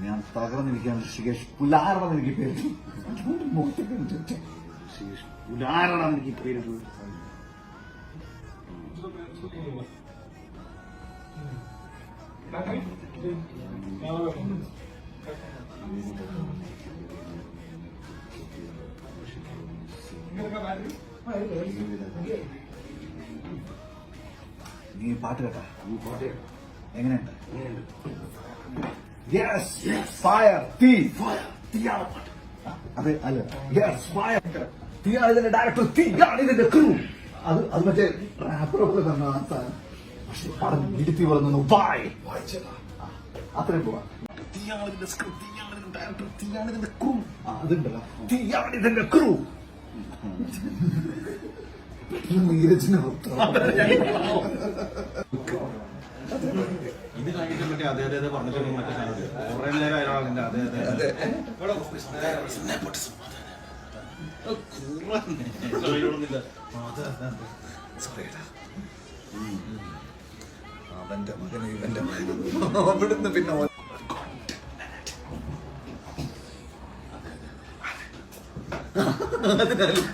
ഞാൻ തകർന്നിരിക്കുകയാണ് ഋഷികേഷ് പുലാരണം എനിക്ക് പേരിട്ടു. ഋഷികേഷ് പുലാരണം എനിക്ക് പേരിട്ടു. നീ പാട്ട് കേട്ടാ? എങ്ങനെയുണ്ട്? ഫയർ, തീ. തീയാണ് പാട്ട്. അതെ, അല്ല, ഫയർ. തീയാണ് ഇതിന്റെ ഡയറക്ടർ, തീയാണ് ഇതിന്റെ ക്രൂ. അത് മറ്റേ റാപ്പറൊക്കെ തന്നെ. പക്ഷെ പടം ഇരുത്തി വളർന്നു. അത്രയും പോവാ. തീയാണ് ഇതിന്റെ സ്ക്രിപ്റ്റ്, തീയാണ് ഇതിന്റെ ഡയറക്ടർ, തീയാണ് ഇതിന്റെ ക്രൂ. അതുണ്ടല്ലോ, തീയാണ് ഇതിന്റെ ക്രൂ. നീരജിന് ഇത് കഴിഞ്ഞിട്ട് മറ്റേ അതേ പറഞ്ഞിട്ട് മറ്റേ കുറെ നേരം അയാളിന്റെ അതേ അവന്റെ മകന് ഇവന്റെ അവിടുന്ന് പിന്നെ അതിനാലും